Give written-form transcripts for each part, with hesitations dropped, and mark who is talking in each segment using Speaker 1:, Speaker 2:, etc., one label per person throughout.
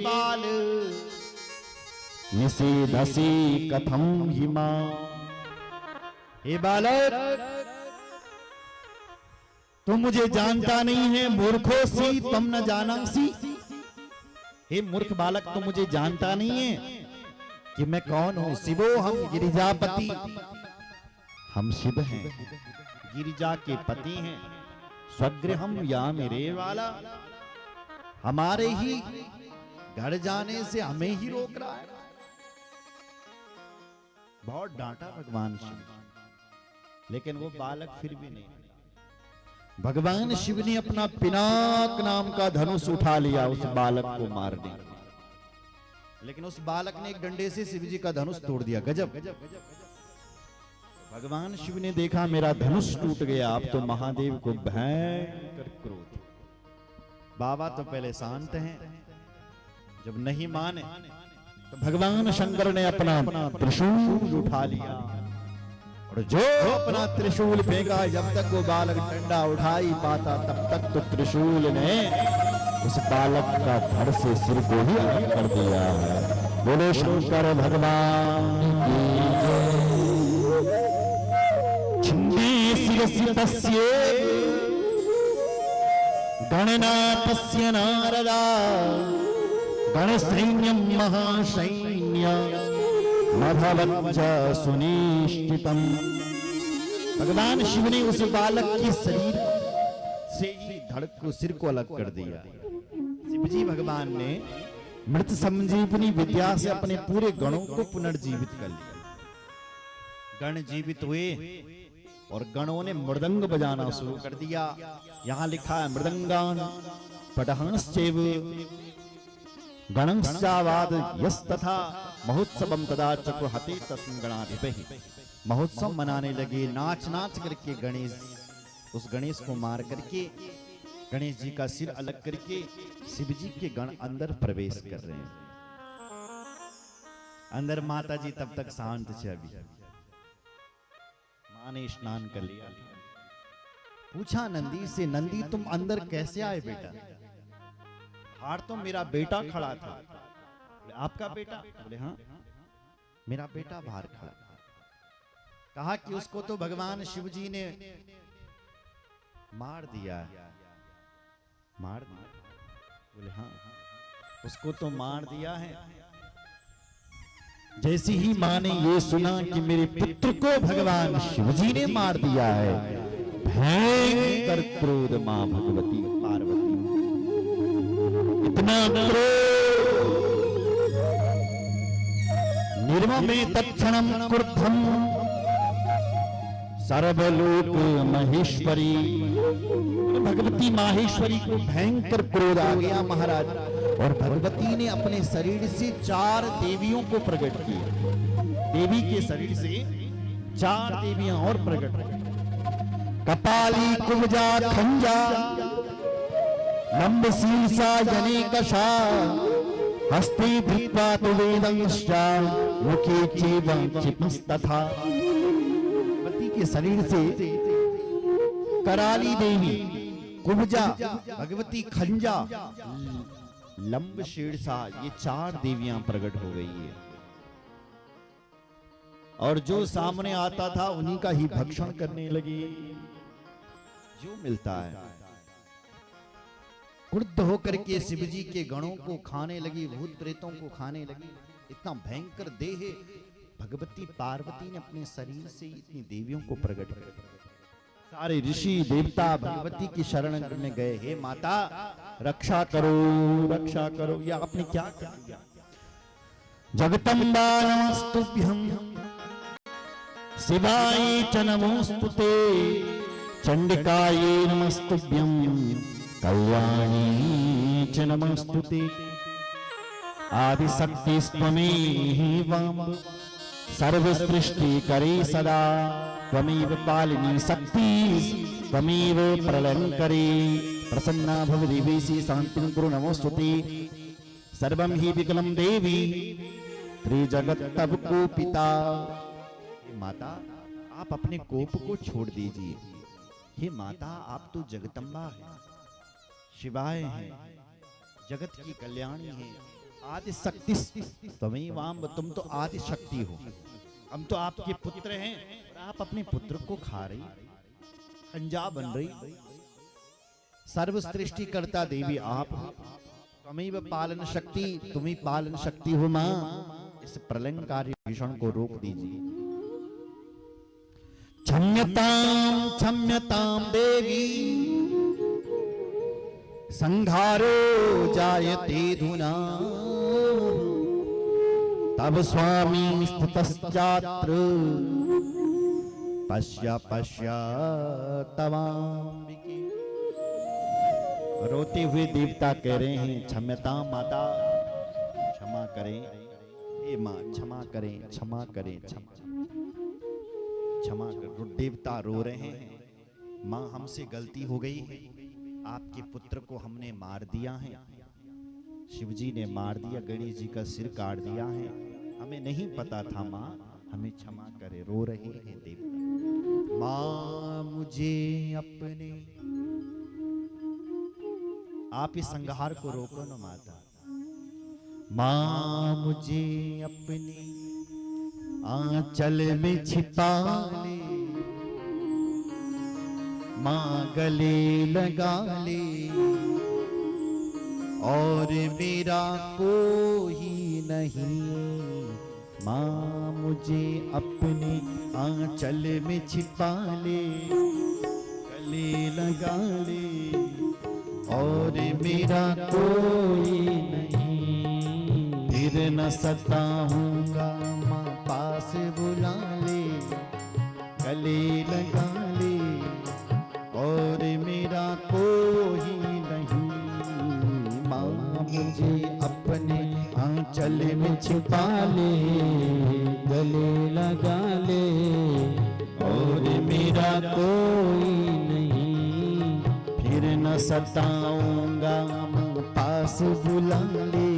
Speaker 1: बाल निषेधसी कथम हिमा। हे बालक, तुम मुझे जानता नहीं है, मूर्खो सी तुम न जाना सी। हे मूर्ख बालक, तुम मुझे जानता नहीं है कि मैं कौन हूं। शिवो हम गिरिजापति, हम शिव हैं, गिरिजा के पति हैं। स्वगृहम या मेरे वाला, हमारे ही घर जाने से हमें ही रोक रहा है। बहुत डांटा भगवान शिव, लेकिन वो बालक फिर भी नहीं। भगवान शिव ने अपना पिनाक नाम का धनुष उठा लिया उस बालक को मारने, लेकिन उस बालक ने एक डंडे से शिव जी का धनुष तोड़ दिया। गजब। भगवान शिव ने देखा मेरा धनुष टूट गया, अब तो महादेव को भयंकर क्रोध। बाबा तो पहले शांत हैं, जब नहीं माने तो भगवान शंकर ने अपना त्रिशूल उठा लिया, और जो अपना त्रिशूल फेंका, जब तक वो बालक डंडा उठा ही पाता तब तक तो त्रिशूल ने उस बालक का धड़ से सिर को ही अलग कर दिया है। बोलो शंकर भगवान की जय। छिन्दी शिरसि तस्य गणनाथस्य नारदा, गणसैन्यं महासैन्य मभवच्च सुनिश्चितम। भगवान शिव ने उस बालक के शरीर से ही धड़ को, सिर को अलग कर दिया। शिव जी भगवान ने मृत संजीवनी विद्या से अपने पूरे गणों को पुनर्जीवित कर लिया। गण जीवित हुए और गणों ने मृदंग बजाना शुरू कर दिया। यहां लिखा है मृदंगान पटहंश्चैव गणंश्चावाद यस्तथा महोत्सवम तदा चक्रुहते तस्मिन् गणाधिपः। महोत्सव मनाने लगे, नाच नाच करके गणेश, उस गणेश को मार करके, गणेश जी का सिर अलग करके शिव जी के गण अंदर प्रवेश कर रहे हैं। अंदर माता जी तब तक शांत थे। अभी मां ने स्नान कर लिया, पूछा नंदी से, नंदी तुम अंदर कैसे आए बेटा? बाहर तो मेरा बेटा खड़ा था। बोले आपका बेटा? बोले हाँ, मेरा बेटा बाहर खड़ा। कहा कि उसको तो भगवान शिव जी ने मार दिया। मार दिया? बोले हाँ, उसको तो मार दिया है। जैसे ही मां ने ये सुना कि मेरे पुत्र को भगवान शिव जी ने मार दिया है, भयंकर क्रोध मां भगवती पार्वती, इतना क्रोध, निर्ममे तत्क्षणम क्रुद्धम सर्वलोक महेश्वरी। भगवती माहेश्वरी को भयंकर क्रोध आ गया महाराज, और भगवती ने अपने शरीर से 4 देवियों को प्रकट किया। देवी के शरीर से 4 देवियां और प्रकट हुई। कपाली कुब्जा खंजा लंबशीर्षा जनेकशा हस्ते धृत्वा तु वेदंश्चा मुखे चैवं क्षिपस्तथा। भगवती के शरीर से कराली देवी, कुब्जा भगवती, खंजा, लंब शीर्षा, ये 4 देवियां प्रकट हो गई है। और जो सामने आता था उन्हीं का ही भक्षण करने लगी, जो मिलता है। क्रुद्ध होकर के शिव जी के गणों को खाने लगी, भूत प्रेतों को खाने लगी। इतना भयंकर देह भगवती पार्वती ने अपने शरीर से इतनी देवियों को प्रकट किया। सारे ऋषि देवता भगवती की शरण में गए, हे माता रक्षा करो, रक्षा करो। या आपने क्या कर दिया? जगदम्बा नमस्तुभ्यं शिवाय च नमोस्तुते चंडिकायै नमस्तुभ्यं कल्याणी च नमस्तुते आदिशक्तिस्त्वमेव सर्वसृष्टिकरे सदा त्वमेव पालिनी शक्ति त्वमेव प्रलयंकरी प्रसन्ना भव देवेशी शांतिं कुरु नमोस्तुते सर्वं हि विकलं देवी त्रिजगत् तव कोपिता। माता आप अपने कोप को छोड़ दीजिए। हे माता आप तो जगदम्बा है, शिवाय है, जगत की कल्याणी है, आदि शक्ति त्वमेवाम्ब, तुम तो आदि शक्ति हो, हम तो आपके पुत्र हैं और आप अपने पुत्र को खा रही, खंजा बन रही। सर्व सृष्टि करता देवी आप, त्वमेव पालन शक्ति, तुम ही पालन शक्ति हो मां। इस प्रलयंकारी भीषण को रोक दीजिए। क्षम्यताम क्षम्यताम देवी, संघारो जायते धुना, तब स्वामी स्थितश्चात्र पश्य पश्य तवाम्बिके। रोते हुए देवता कह रहे हैं क्षम्यता माता, क्षमा करें हे माँ, क्षमा करें, क्षमा करें, क्षमा कर। देवता रो रहे हैं, माँ हमसे गलती हो गई है, आपके पुत्र को हमने मार दिया है, शिवजी ने मार दिया, गणेश जी का सिर काट दिया है, हमें नहीं पता था माँ, हमें क्षमा करे। रो रहे हैं देवता। माँ मुझे अपने, आप इस संहार को रोको ना माता। माँ मुझे अपने आंचल में छिपा ले, माँ गले लगा ले, और मेरा कोई नहीं, माँ मुझे अपने आंचल में छिपा ले, गले लगा ले, और मेरा कोई नहीं, फिर न सताऊंगा, माँ पास बुला ले, गले लगा ले, और मेरा कोई नहीं, माँ मुझे अपने आंचल में छिपा ले, गले लगा ले, और मेरा कोई नहीं, फिर न सताऊंगा, माँ पास बुला ले,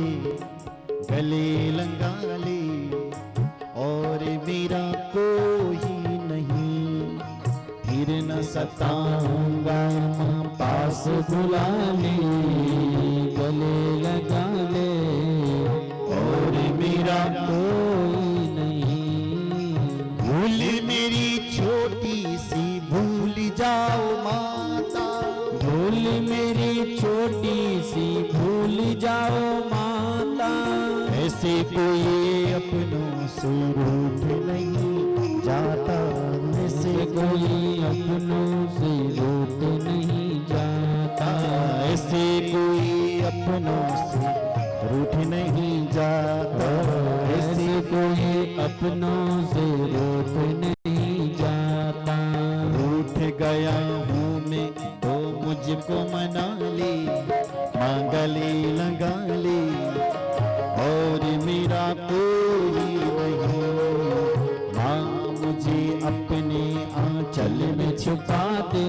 Speaker 1: गले लगा ले, और मेरा कोई नहीं, फिर न सताऊंगा, माँ पास बुला ले, गले लगा ले, और मेरा कोई नहीं। भूल मेरी छोटी सी भूल जाओ माता, भूल मेरी छोटी सी भूल जाओ माता, ऐसे कोई अपनों से रूठ नहीं जाता, ऐसे कोई अपनों से रूठ नहीं जाता, ऐसे कोई अपनों से रूठ नहीं जाता, ऐसे कोई अपनों से रूठ नहीं जाता। रूठ गया हूँ मैं तो मुझको मना ले, माँ गले लगा ले, और मेरा कोई नहीं, माँ मुझे अपने आंचल में छुपा दे,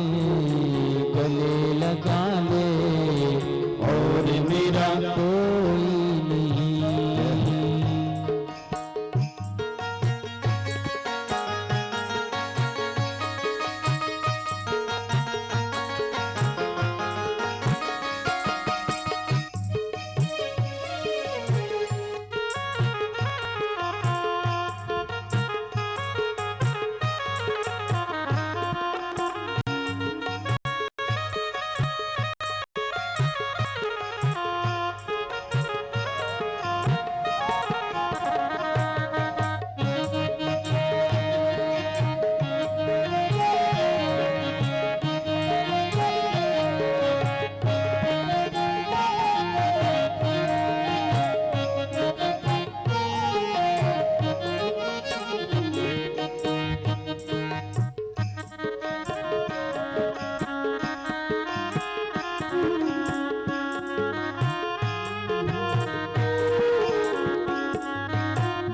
Speaker 1: गले लगा ले, और मेरा कोई नहीं।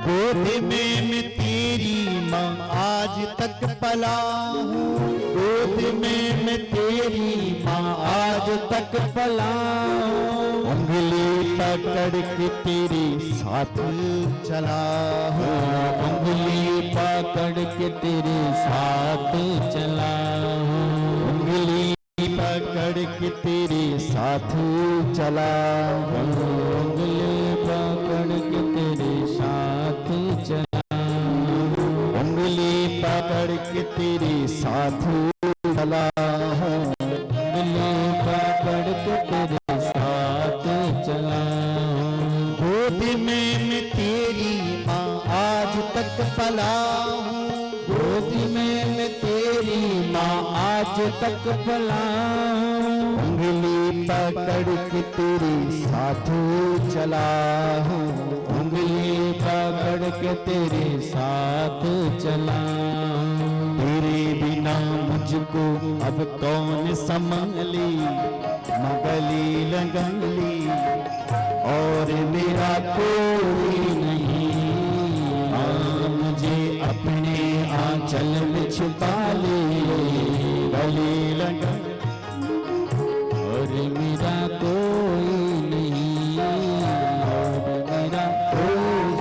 Speaker 1: गोद में मैं तेरी माँ आज तक पला हूँ, गोद में मैं तेरी माँ आज तक पला हूँ, उंगली पकड़ के तेरे साथ चला हूँ, उंगली पकड़ के तेरे साथ चला हूँ, उंगली पकड़ के तेरे साथ चला हूँ, उंगली चला हूँ,
Speaker 2: उंगली पकड़ के तेरे साथ चला हूँ।
Speaker 1: गोद में मैं तेरी माँ आज तक पला हूँ,
Speaker 2: गोद में मैं तेरी माँ आज तक पला हूँ।
Speaker 1: उंगली पकड़ के तेरे साथ चला हूँ,
Speaker 2: उंगली पकड़ के तेरे साथ चला हूँ।
Speaker 1: तेरे बिना मुझको अब कौन संभाले, मगली लगली और मेरा कोई नहीं। मुझे अपने आंचल में छुपा ले, गले लगा
Speaker 2: और मेरा कोई नहीं, और मेरा कोई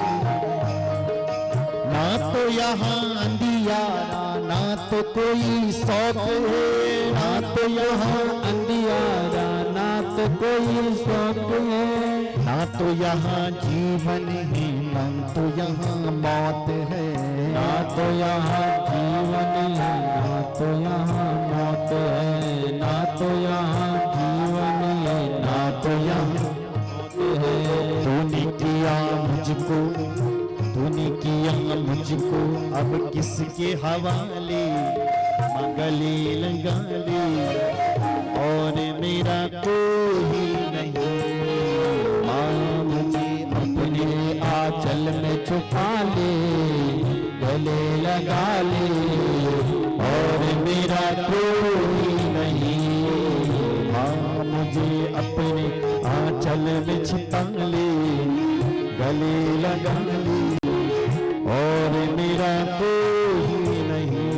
Speaker 1: ना तो यहाँ अंधियारा, ना तो कोई शौक है, ना तो यहाँ
Speaker 2: अंधियारा, ना तो कोई शौक है।
Speaker 1: ना तो यहाँ जीवन है, ना तो यहाँ मौत है,
Speaker 2: ना तो यहाँ जीवन है, ना तो यहाँ मौत है। ना तो यहाँ जीवन है,
Speaker 1: ना तो यहाँ
Speaker 2: मौत है।
Speaker 1: तूने किया मुझको, तूने किया मुझको अब किसके हवाले, गले लगा ले और मेरा कोई नहीं। माँ मुझे
Speaker 2: अपने आंचल में छुपा ले, गले लगा ले
Speaker 1: और मेरा कोई नहीं। माँ मुझे अपने आंचल में छिपा ले, गले लगा ले और मेरा कोई नहीं।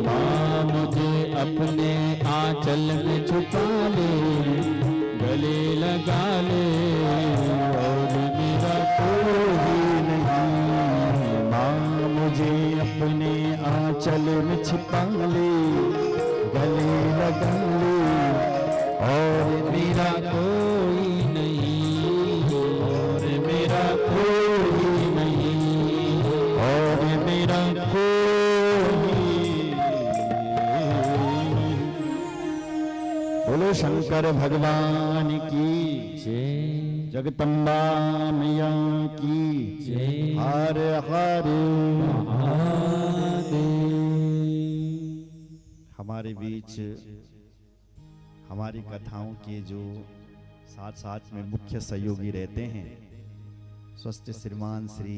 Speaker 2: माँ मुझे अपने आंचल में छुपा ले, गले लगा ले और मेरा
Speaker 1: कोई नहीं। माँ मुझे अपने आंचल में छिपा ले, गले लगा ले और मेरा
Speaker 2: कोई नहीं,
Speaker 1: और मेरा कोई नहीं, और मेरा कोई। बोलो शंकर भगवान की
Speaker 2: जय,
Speaker 1: जगदम्बा मैया की
Speaker 2: जय
Speaker 1: हर हर।
Speaker 2: महादेव।
Speaker 1: हमारे बीच हमारी कथाओं के जो साथ साथ में मुख्य सहयोगी रहते हैं, स्वस्थ श्रीमान श्री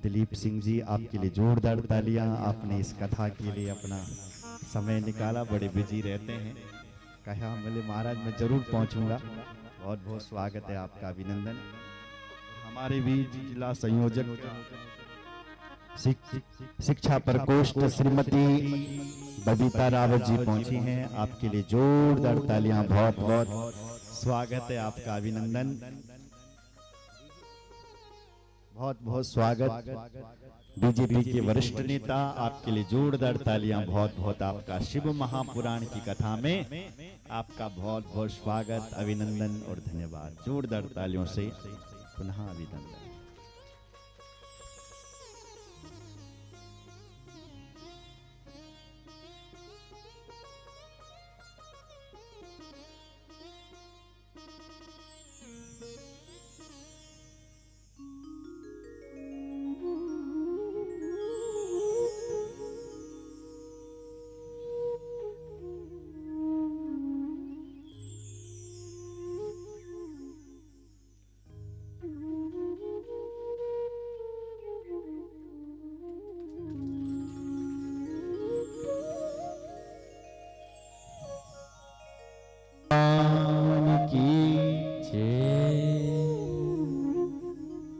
Speaker 1: दिलीप सिंह जी, आपके लिए जोरदार तालियां। आपने इस कथा के लिए अपना समय निकाला, बड़े बिजी रहते हैं। कहा बोले महाराज मैं जरूर पहुंचूंगा। बहुत बहुत स्वागत है आपका, अभिनंदन। हमारे बीच जिला संयोजक शिक्षा प्रकोष्ठ श्रीमती बबीता रावत जी पहुंची हैं। आपके लिए जोरदार तालियां। बहुत बहुत स्वागत है आपका, अभिनंदन। बहुत बहुत स्वागत। बीजेपी के वरिष्ठ नेता, आपके लिए जोरदार तालियां। बहुत बहुत आपका शिव महापुराण की कथा में आपका बहुत बहुत स्वागत, अभिनंदन और धन्यवाद। जोरदार तालियों से पुनः अभिनंदन।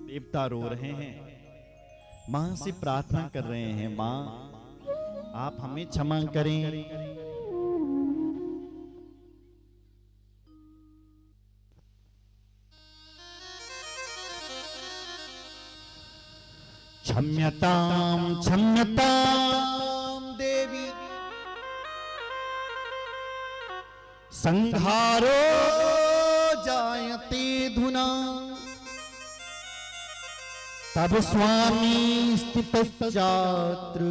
Speaker 1: देवता रो रहे हैं, मां से प्रार्थना कर रहे हैं, मां आप हमें क्षमा करें। क्षम्यतां क्षम्यतां देवी, संहारो जायते धुना। तब स्वामी स्थितश्चात्र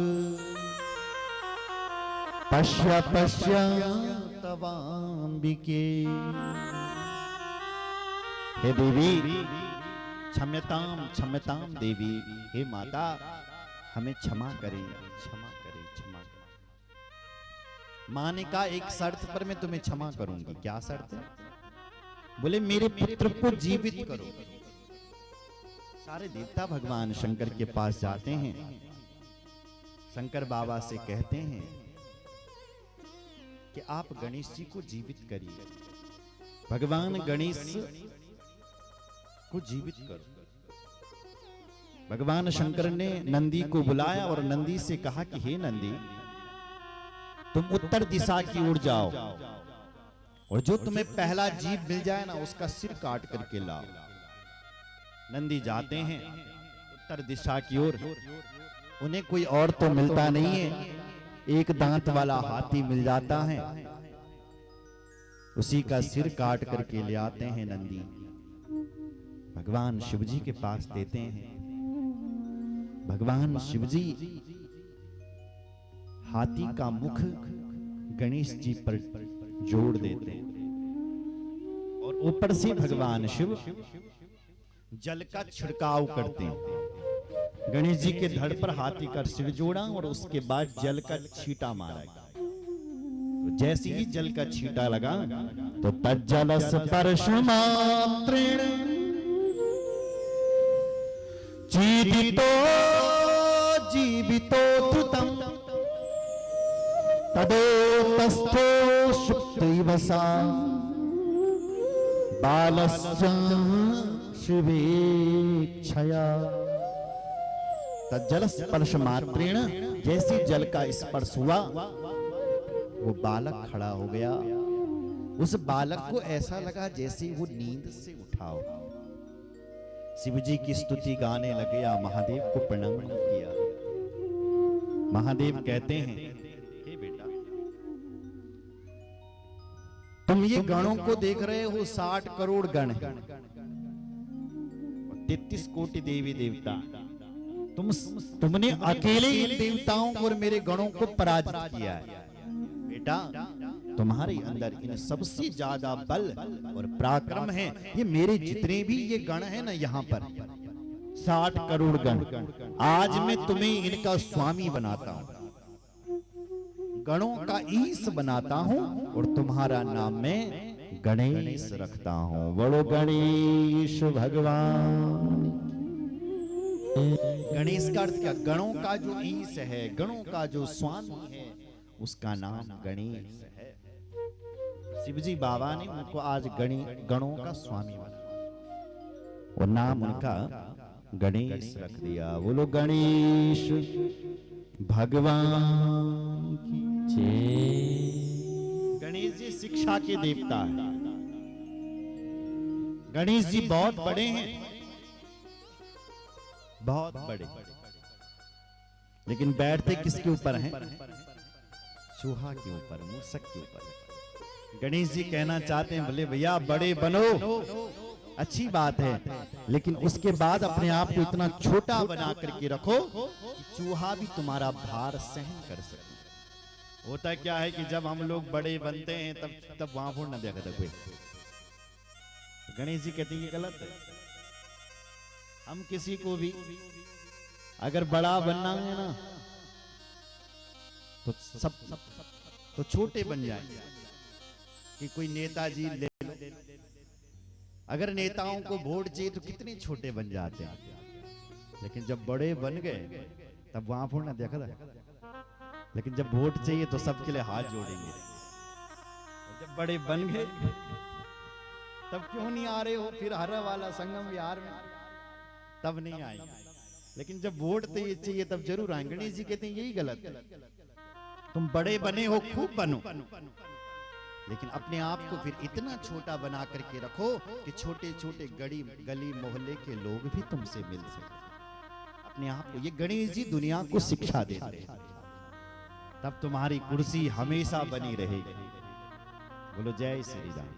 Speaker 1: पश्य पश्य तवांबिके। हे देवी, क्षम्यताम क्षम्यताम देवी, हे माता हमें क्षमा करें, क्षमा करें, क्षमा करें। माँ ने कहा एक शर्त पर मैं तुम्हें क्षमा करूंगी। क्या शर्त है? बोले मेरे पुत्र को जीवित करो। सारे देवता भगवान शंकर के पास जाते हैं, शंकर बाबा से कहते हैं कि आप गणेश जी को जीवित करिए। भगवान गणेश को जीवित करो। भगवान शंकर ने नंदी को बुलाया और नंदी से कहा कि हे नंदी, तुम उत्तर दिशा की ओर जाओ और जो तुम्हें पहला जीव मिल जाए ना, उसका सिर काट करके लाओ। नंदी जाते हैं उत्तर दिशा की ओर। उन्हें कोई और तो मिलता नहीं है, एक दांत वाला हाथी मिल जाता है, उसी का सिर काट करके ले आते हैं नंदी। भगवान शिवजी के पास देते हैं। भगवान शिवजी हाथी का मुख गणेश जी पर जोड़ देते हैं और ऊपर से भगवान शिव जल का छिड़काव करते हैं। गणेश जी के धड़ पर हाथी का सिर जोड़ा और उसके बाद जल का छींटा मारा। तो जैसे ही जल का छींटा लगा तो तज्जल स्पर्श मात्रेण जीवितो जीवितो धृतम् तदोतस्थो शुक्तिवसा बालस्य शिवेक्षया। तज्जल स्पर्श मात्रेण, जैसे जल का स्पर्श हुआ वो बालक खड़ा हो गया। उस बालक को ऐसा लगा जैसे वो नींद से उठा हो। शिवजी की स्तुति गाने लगे, या महादेव को प्रणाम किया। महादेव कहते हैं, हे बेटा, तुम ये गणों को देख रहे हो, 60 करोड़ गण, 33 कोटि देवी देवता। तुमने अकेले इन देवताओं और मेरे गणों को पराजित किया है। बेटा, तुम्हारे अंदर इन सबसे ज्यादा बल और पराक्रम है। ये मेरे जितने भी ये गण हैं ना, यहाँ पर 60 करोड़ गण, आज मैं तुम्हें इनका स्वामी बनाता हूँ, गणों का ईश बनाता हूँ और तुम्हारा नाम मैं गणेश रखता हूँ। बड़ो गणेश भगवान। गणेश का अर्थ क्या? गणों का जो ईश है, गणों का जो स्वामी है, उसका नाम गणेश है। शिवजी बाबा ने उनको आज गणों का स्वामी बना और नाम उनका गणेश रख दिया। बोलो गणेश भगवान की जय। गणेश जी शिक्षा के देवता हैं। गणेश जी बहुत बड़े हैं, बहुत बड़े, लेकिन बैठते किसके ऊपर हैं? चूहा के ऊपर, मूसक के ऊपर। गणेश जी कहना चाहते हैं, बोले भैया बड़े बनो, अच्छी बात है, लेकिन उसके बाद अपने आप को इतना छोटा बना करके रखो कि चूहा भी तुम्हारा भार सहन कर सके। होता क्या है कि जब हम लोग बड़े बनते हैं तब वहां फोड़ ना देखा था कोई। गणेश जी कहते हैं ये गलत है। हम किसी को भी अगर बड़ा बनना है ना तो छोटे बन जाए। कि कोई नेताजी ले लो, अगर नेताओं को वोट चाहिए तो कितने छोटे बन जाते हैं, लेकिन जब बड़े बन गए तब वहां फोड़ना देखा था। लेकिन जब वोट चाहिए तो सबके लिए हाथ जोड़ेंगे। जब बड़े बन गए तब क्यों नहीं आ रहे हो फिर हर वाला संगम विहार में? तब नहीं आए, लेकिन जब वोट चाहिए तब जरूर आएंगे। गणेश जी कहते हैं यही गलत है। तुम बड़े बने हो, खूब बनो, लेकिन अपने आप को फिर इतना छोटा बना करके रखो कि छोटे छोटे गली मोहल्ले के लोग भी तुमसे मिल सके। अपने आप को, ये गणेश जी दुनिया को शिक्षा देते हैं, तब तुम्हारी कुर्सी हमेशा बनी रहेगी। बोलो जय श्री राम।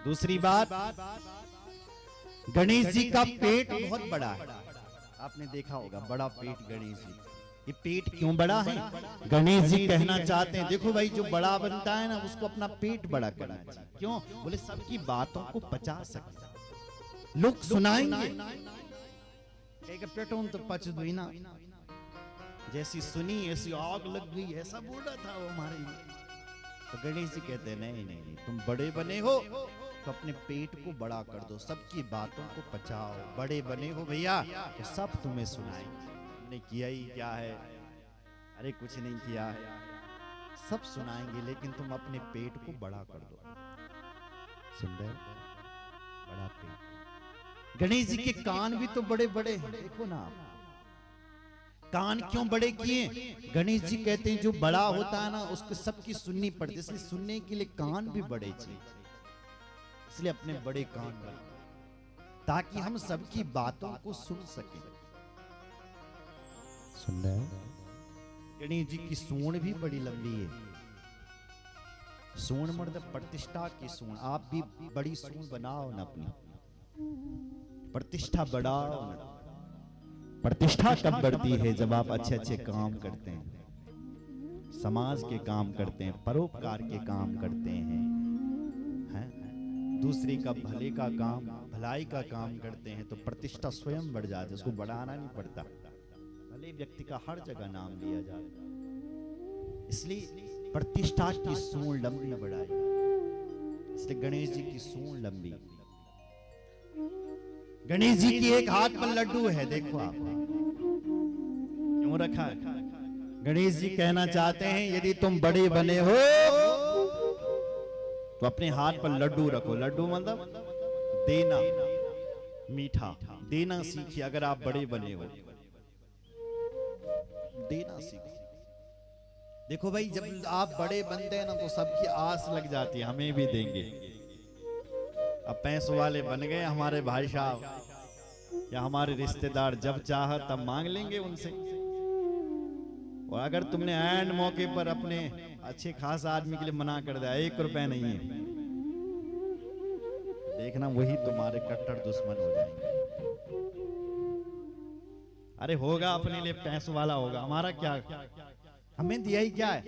Speaker 1: दूसरी बात, गणेश जी का पेट बहुत बड़ा है। आपने देखा होगा बड़ा पेट गणेश जी। ये पेट क्यों बड़ा है? गणेश जी कहना चाहते हैं देखो भाई, जो बड़ा बनता है ना उसको अपना पेट बड़ा करना चाहिए। क्यों? बोले सबकी बातों को पचा सके, लोग सुनाएंगे एक पेटों तो पच दुई ना, जैसी सुनी ऐसी आग लग गई, ऐसा बोल रहा था वो हमारे लिए। तो गणेश जी कहते हैं नहीं नहीं नहीं, तुम बड़े बने हो तो अपने पेट को बड़ा कर दो, सबकी बातों को पचाओ। बड़े बने हो भैया तो सब तुम्हें सुनाएंगे। तुमने किया ही क्या है? अरे कुछ नहीं किया है, सब सुनाएंगे, लेकिन तुम अपने पेट को बड़ा कर दो। सुंदर बड़ा पेट। गणेश जी के कान भी तो बड़े बड़े हैं, देखो ना आप। कान क्यों बड़े किए? गणेश जी कहते हैं जो बड़ा होता है ना उसको सबकी सुननी पड़ती है, इसलिए सुनने के लिए कान भी बड़े चाहिए। इसलिए अपने बड़े कान बड़े, ताकि हम सबकी बातों को सुन सकें। सुंदर गणेश जी की सूंड भी बड़ी लंबी है। सूंड मतलब प्रतिष्ठा की सूंड। आप भी बड़ी सूंड बनाओ ना, अपनी प्रतिष्ठा बढ़ाओ ना। प्रतिष्ठा कब बढ़ती है? जब आप अच्छे अच्छे काम करते हैं, समाज के काम करते हैं, परोपकार के काम करते हैं, दूसरे का भले का काम, भलाई का काम करते हैं, तो प्रतिष्ठा स्वयं बढ़ जाती है, उसको बढ़ाना नहीं पड़ता। भले व्यक्ति का हर जगह नाम लिया जाता है, इसलिए प्रतिष्ठा की सूंड लंबी बढ़ाई। इसलिए गणेश जी की सूंड लंबी। गणेश जी की एक हाथ पर लड्डू है, देखो आप क्यों रखा है। गणेश जी कहना चाहते हैं यदि तुम बड़े बने हो तो अपने हाथ पर लड्डू रखो। लड्डू मतलब देना, मीठा देना सीखिए। अगर आप बड़े बने हो देना सीखिए। देखो भाई, जब आप बड़े बनते हैं ना तो सबकी आस लग जाती है, हमें भी देंगे। अब पैसों वाले बन गए हमारे भाई साहब या हमारे रिश्तेदार, जब चाह तब मांग लेंगे उनसे। और अगर तुमने एंड मौके पर अपने अच्छे खास आदमी के लिए मना कर दिया, 1 रुपए नहीं है, देखना वही तुम्हारे कट्टर दुश्मन हो जाएंगे। अरे होगा अपने लिए पैसों वाला होगा, हमारा क्या, हमें दिया ही क्या है।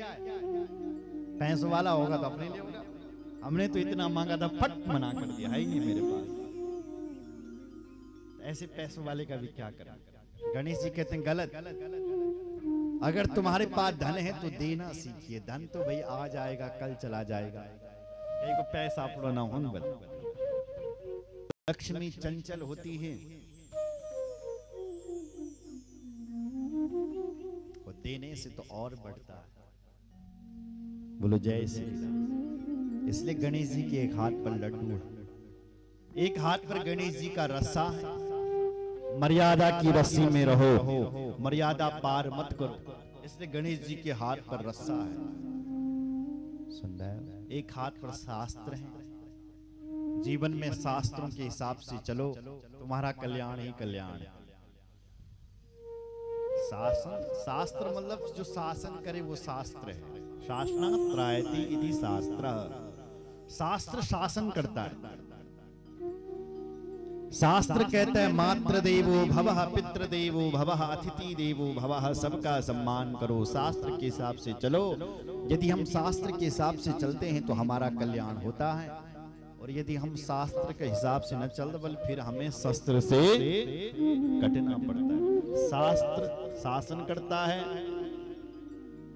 Speaker 1: पैसों वाला होगा तो अपने लिए होगा। हमने तो इतना मांगा था, फट मना कर दिया, है ही नहीं मेरे पास। ऐसे पैसों वाले का भी क्या करा। गणेश जी कहते हैं गलत। अगर तुम्हारे पास धन है तो देना सीखिए। धन तो भाई आ जाएगा, कल चला जाएगा। कहीं को पैसा पुराना होन बल। लक्ष्मी चंचल होती है और देने से तो और बढ़ता है। बोलो जय श्री राम। इसलिए गणेश जी के एक हाथ पर लड्डू है, एक हाथ पर गणेश जी का रस्सा है। मर्यादा की रस्सी में रहो, मर्यादा पार मत करो, इसलिए गणेश जी के हाथ पर रस्सा है। सुंदर। एक हाथ पर शास्त्र है। जीवन में शास्त्रों के हिसाब से चलो, तुम्हारा कल्याण ही कल्याण है। शासन, शास्त्र मतलब जो शासन करे वो शास्त्र है। शासना त्रायति इति शास्त्र। शास्त्र शासन करता है। शास्त्र कहता है मातृ देवो भवः, पितृ देवो भवः, अतिथि देवो भवः। सबका सम्मान करो, शास्त्र के हिसाब से चलो। यदि हम शास्त्र के हिसाब से चलते हैं तो हमारा कल्याण होता है, और यदि हम शास्त्र के हिसाब से न चल बल फिर हमें शस्त्र से कटना पड़ता है। शास्त्र शासन करता है,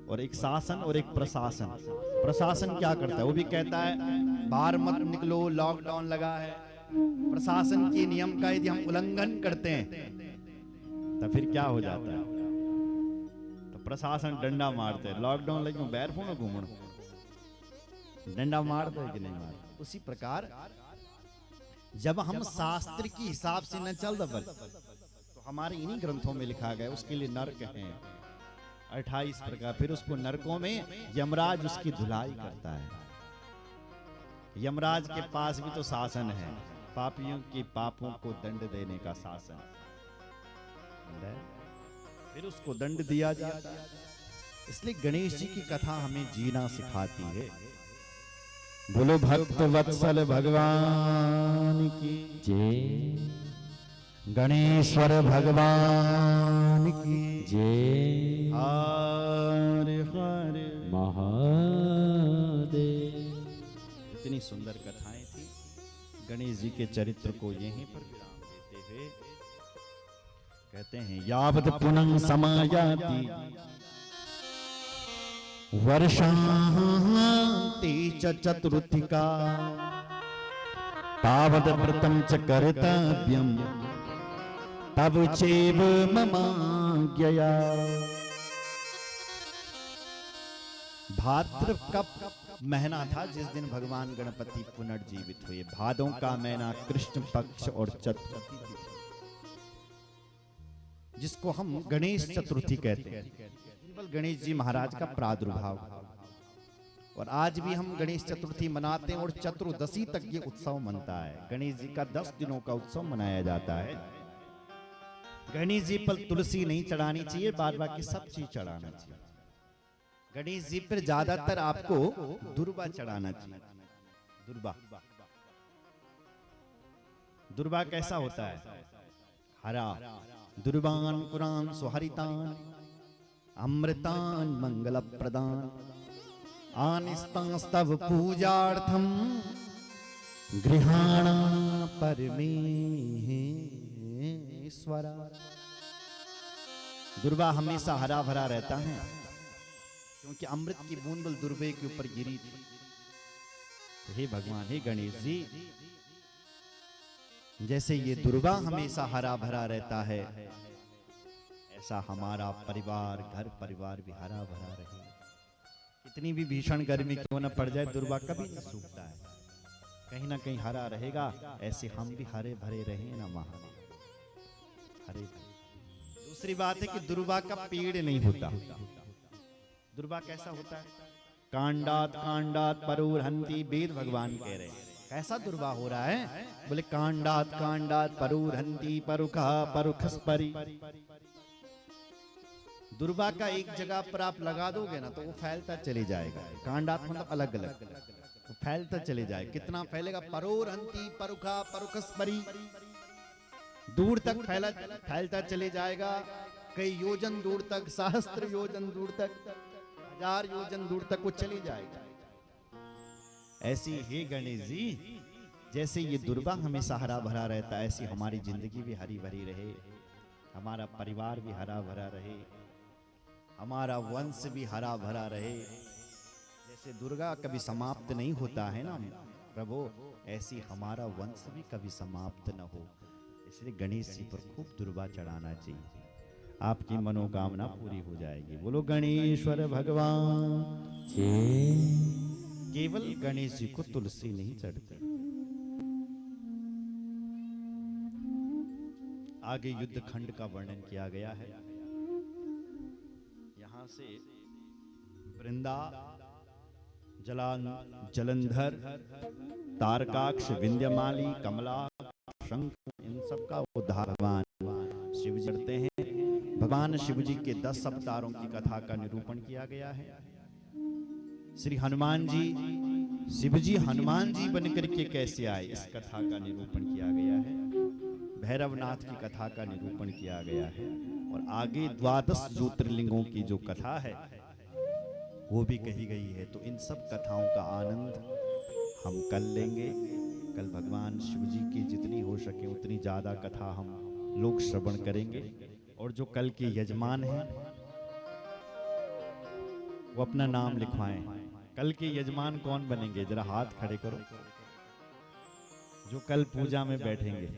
Speaker 1: और एक शासन और एक प्रशासन। प्रशासन क्या करता है? वो भी कहता है बाहर मत निकलो, लॉकडाउन लगा है। प्रशासन के नियम का यदि हम उल्लंघन करते हैं तो फिर क्या हो जाता है? तो प्रशासन डंडा मारते हैं। लॉकडाउन लगे बैर फोन घूमण, डंडा मारते है कि नहीं मारते? उसी प्रकार जब हम शास्त्र के हिसाब से न चल दबल तो हमारे इन्हीं ग्रंथों में लिखा गया उसके लिए नरक हैं 28 प्रकार। फिर उसको नरकों में यमराज उसकी धुलाई करता है। यमराज के पास भी तो शासन है, पापियों के पापों को दंड देने का शासन। फिर उसको दंड दिया जाता है। इसलिए गणेश जी की कथा हमें जीना सिखाती है। बोलो भक्त वत्सल भगवान की जय, गणेश्वर भगवान की
Speaker 2: जय
Speaker 1: हर हर
Speaker 2: महादेव।
Speaker 1: इतनी सुंदर कथाएं थी। गणेश जी के चरित्र को यहीं पर विराम देते हुए कहते हैं यावत पुनः समायाति वर्षांति च चतुर्थिका तावद व्रतं च कर्तव्यं तव चैव ममाज्ञया। भाद्र का महीना था जिस दिन भगवान गणपति पुनर्जीवित हुए। भादों का महीना कृष्ण पक्ष और चतुर्थी तिथि जिसको हम गणेश चतुर्थी कहते हैं। केवल गणेश जी महाराज का प्रादुर्भाव और आज भी हम गणेश चतुर्थी मनाते हैं और चतुर्दशी तक ये उत्सव मनता है। गणेश जी का 10 दिनों का उत्सव मनाया जाता है। गणेश जी पर तुलसी नहीं चढ़ानी चाहिए, बाद बाकी सब चीज चढ़ाना चाहिए। गणेश जी पर ज्यादातर आपको दुर्वा चढ़ाना चाहिए। दुर्वा कैसा होता है? हरा दुर्वान कुरान सुहरितान अमृतान मंगल प्रदान आनिस्तास्तव पूजार्थम गृहाण परमेश्वरा। दुर्वा हमेशा हरा भरा रहता है क्योंकि अमृत की बूंद दुर्वे के ऊपर गिरी थी। तो हे भगवान, हे गणेश जी, जैसे ये दुर्वा हमेशा हरा भरा रहता है, ऐसा हमारा परिवार, घर परिवार भी हरा भरा रहे। कितनी भी भीषण गर्मी क्यों न पड़ जाए, दुर्वा कभी नहीं सूखता है, कहीं ना कहीं हरा रहेगा। ऐसे हम भी हरे भरे रहे ना महादेव, हरे भरे। दूसरी बात है कि दुर्वा का पेड़ नहीं होता। दुर्वा कैसा होता है? कांडात कांडात परुरहंती, वेद भगवान कह रहे हैं। कैसा दुर्वा हो रहा है? बोले कांडात कांडात परुरहंती परुखा परुखस्परी। दुर्वा का एक जगह पर आप लगा दोगे ना तो वो फैलता चले जाएगा। कांडात मतलब अलग अलग, वो फैलता चले जाएगा। कितना फैलेगा? परुरहंती परुखा परुखस्परी, दूर तक फैलता चले जाएगा। कई योजन दूर तक, सहस्त्र योजन दूर तक, 1000 योजन दूर तक वो चली जाएगा। ऐसी हे गणेश जी, जैसे ये दुर्वा हमेशा हरा भरा रहता है, ऐसी हमारी जिंदगी भी हरी भरी रहे, हमारा परिवार भी हरा भरा रहे, हमारा वंश भी हरा भरा रहे। जैसे दुर्गा कभी समाप्त नहीं होता है ना प्रभु, ऐसी हमारा वंश भी कभी समाप्त न हो। इसलिए गणेश जी पर खूब दुर्वा चढ़ाना चाहिए, आपकी मनोकामना पूरी हो जाएगी। बोलो गणेश्वर भगवान। केवल गणेश जी को तुलसी नहीं चढ़ती। आगे युद्ध खंड का वर्णन किया गया है। यहां से वृंदा, जलंधर, तारकाक्ष, विंध्यमाली, कमला, शंख, इन सब का उद्धार भगवान शिव जी करते हैं। भगवान शिव जी के 10 अवतारों की कथा का निरूपण किया गया है। श्री हनुमान जी, शिव जी हनुमान जी बनकर के कैसे आए, इस कथा का निरूपण किया गया है। भैरवनाथ की कथा का निरूपण किया गया है। और आगे 12 ज्योतिर्लिंगों की जो कथा है वो भी कही गई है। तो इन सब कथाओं का आनंद हम कल लेंगे। कल भगवान शिव जी की जितनी हो सके उतनी ज्यादा कथा हम लोग श्रवण करेंगे। और जो कल के यजमान हैं वो अपना नाम लिखवाएं। कल के यजमान कौन बनेंगे? जरा हाथ खड़े करो जो कल पूजा में बैठेंगे।